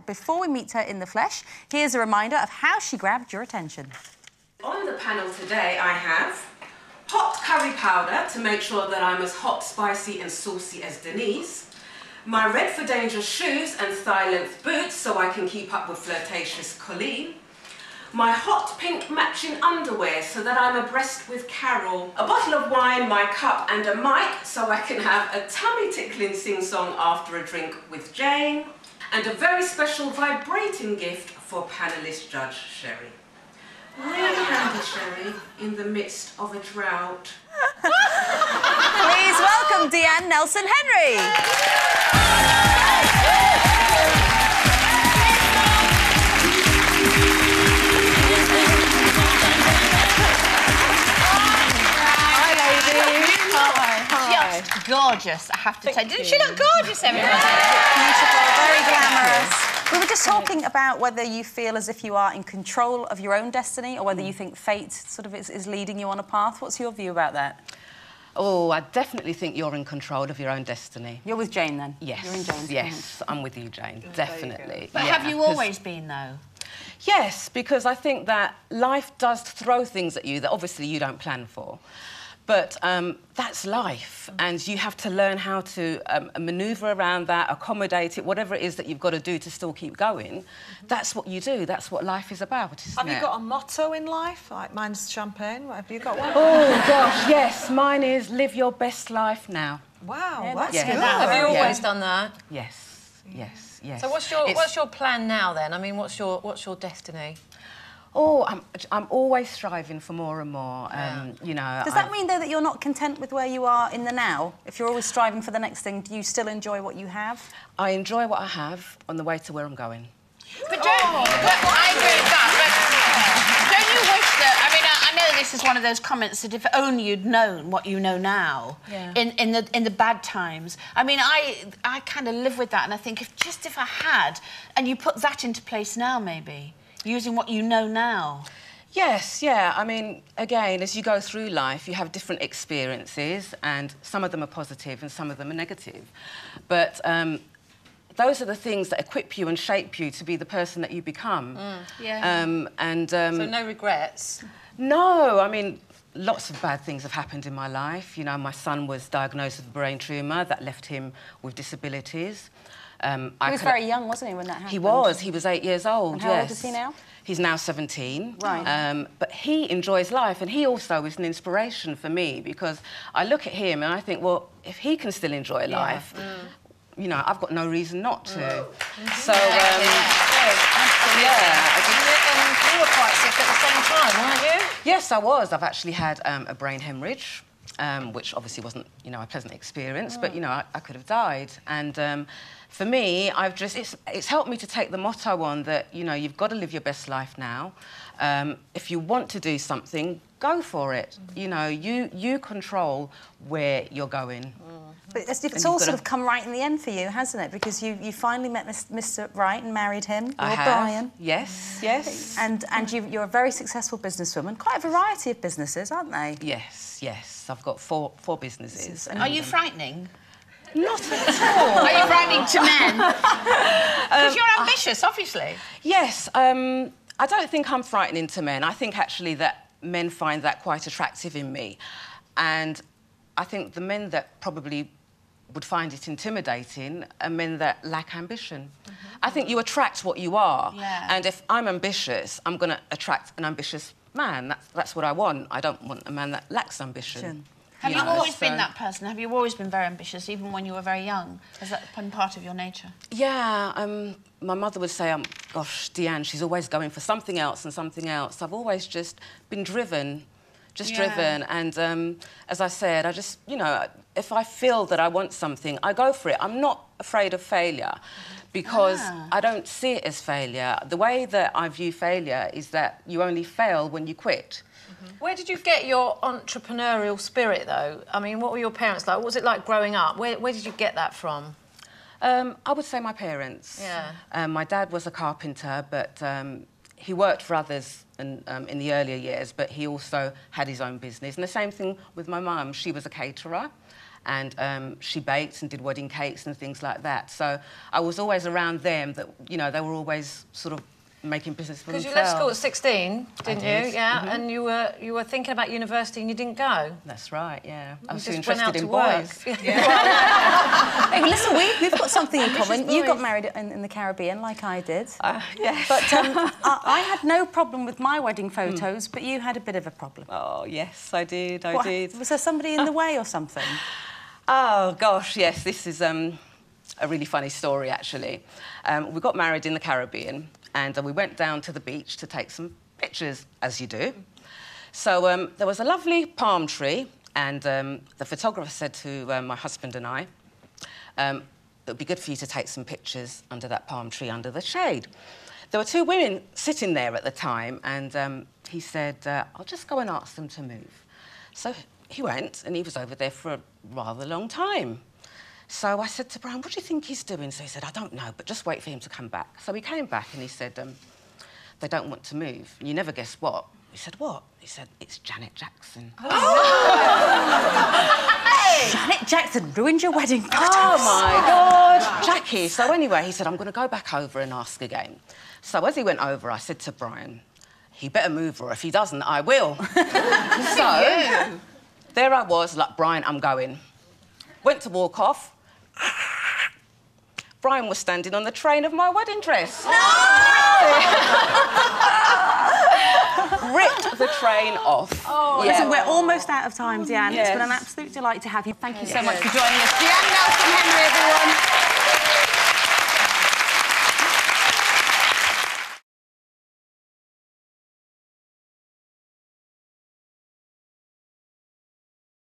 Before we meet her in the flesh, here's a reminder of how she grabbed your attention. On the panel today, I have hot curry powder to make sure that I'm as hot, spicy and saucy as Denise. My red for danger shoes and thigh-length boots so I can keep up with flirtatious Colleen. My hot pink matching underwear so that I'm abreast with Carol. A bottle of wine, my cup and a mic so I can have a tummy tickling sing-song after a drink with Jane. And a very special vibrating gift for panellist Judge Sherry. Really handy, Sherry, in the midst of a drought. Please welcome Deanne Nelson Henry. Just gorgeous, I have to say. Didn't she look gorgeous, everybody? Beautiful, very glamorous. We were just talking about whether you feel as if you are in control of your own destiny or whether you think fate sort of is leading you on a path. What's your view about that? Oh, I definitely think you're in control of your own destiny. You're with Jane, then? Yes. You're in Jane's. Yes, I'm with you, Jane, definitely. But have you always been, though? Yes, because I think that life does throw things at you that obviously you don't plan for. But that's life, and you have to learn how to manoeuvre around that, accommodate it, whatever it is that you've got to do to still keep going. That's what you do. That's what life is about, isn't it? Have you got a motto in life? Like mine's champagne. Have you got one? Oh, gosh, yes. Mine is live your best life now. Wow, Yeah, that's that's good. good. Have you always done that? Yes, yes, yes. So what's your plan now, then? I mean, what's your destiny? Oh, I'm always striving for more and more. You know. Does that mean, though, that you're not content with where you are in the now? If you're always striving for the next thing, do you still enjoy what you have? I enjoy what I have on the way to where I'm going. But I agree with that, but don't you wish that... I mean, I know this is one of those comments that if only you'd known what you know now, in the bad times. I mean, I kind of live with that, and I think if I had, and you put that into place now, maybe... Using what you know now. Yes, yeah. I mean, again, as you go through life, you have different experiences, and some of them are positive and some of them are negative. But those are the things that equip you and shape you to be the person that you become. So no regrets? No, I mean, lots of bad things have happened in my life. You know, my son was diagnosed with a brain tumour that left him with disabilities. He was very young, wasn't he, when that happened? He was 8 years old, and how old is he now? He's now 17. Right. But he enjoys life, and he also is an inspiration for me because I look at him and I think, well, if he can still enjoy life, you know, I've got no reason not to. So, You were quite sick at the same time, weren't you? Yes, I was. I've actually had a brain hemorrhage. Which obviously wasn't, you know, a pleasant experience, but, you know, I could have died. And for me, it's helped me to take the motto on that, you know, you've got to live your best life now. If you want to do something, go for it. You know, you control where you're going. But it's all sort of come right in the end for you, hasn't it? Because you finally met Mr. Right and married him, I have. Brian. Yes, yes. And you're a very successful businesswoman. Quite a variety of businesses, aren't they? Yes, yes. I've got four businesses. Are you frightening? Not at all. Are you frightening to men? Because you're ambitious, obviously. Yes. I don't think I'm frightening to men. I think, actually, that men find that quite attractive in me. And I think the men that probably would find it intimidating are men that lack ambition. I think you attract what you are. Yeah. And if I'm ambitious, I'm going to attract an ambitious man. That's what I want. I don't want a man that lacks ambition. Have you always been that person? Have you always been very ambitious, even when you were very young? Has that been part of your nature? Yeah, my mother would say, gosh, Deanne, she's always going for something else and something else. I've always just been driven. Driven, and as I said, I just, you know, if I feel that I want something, I go for it. I'm not afraid of failure because I don't see it as failure. The way that I view failure is that you only fail when you quit. Where did you get your entrepreneurial spirit, though? I mean, what were your parents like? What was it like growing up? Where did you get that from? I would say my parents. Yeah. My dad was a carpenter, but he worked for others in the earlier years, but he also had his own business. And the same thing with my mum. She was a caterer, and she baked and did wedding cakes and things like that. So I was always around them. That, you know, they were always sort of making business for themselves. Because you left school at 16, didn't you? Yeah, Mm-hmm. and you were thinking about university and you didn't go. That's right. Yeah, I was just interested went out in to work. boys. Hey, listen, we've got something in common. You got married in the Caribbean, like I did. Yes. But I had no problem with my wedding photos, but you had a bit of a problem. Oh yes, I did. I What, did. Was there somebody in the way or something? Oh gosh, yes. This is a really funny story, actually. We got married in the Caribbean, and we went down to the beach to take some pictures, as you do. So there was a lovely palm tree, and the photographer said to my husband and I, it would be good for you to take some pictures under that palm tree, under the shade. There were two women sitting there at the time, and he said, I'll just go and ask them to move. So he went, and he was over there for a rather long time. So I said to Brian, what do you think he's doing? So he said, I don't know, but just wait for him to come back. So he came back and he said, they don't want to move. And you never guess what. He said, what? He said, it's Janet Jackson. Hey! Janet Jackson ruined your wedding photos. Oh, my God. Jackie. So anyway, he said, I'm going to go back over and ask again. So as he went over, I said to Brian, he better move, or if he doesn't, I will. So there I was, like, Brian, I'm going. Went to walk off. Brian was standing on the train of my wedding dress. No! Ripped the train off. Oh, yeah. Listen, we're almost out of time, Deanne. It's been an absolute delight to have you. Thank you so much for joining us. Deanne Nelson Henry, everyone.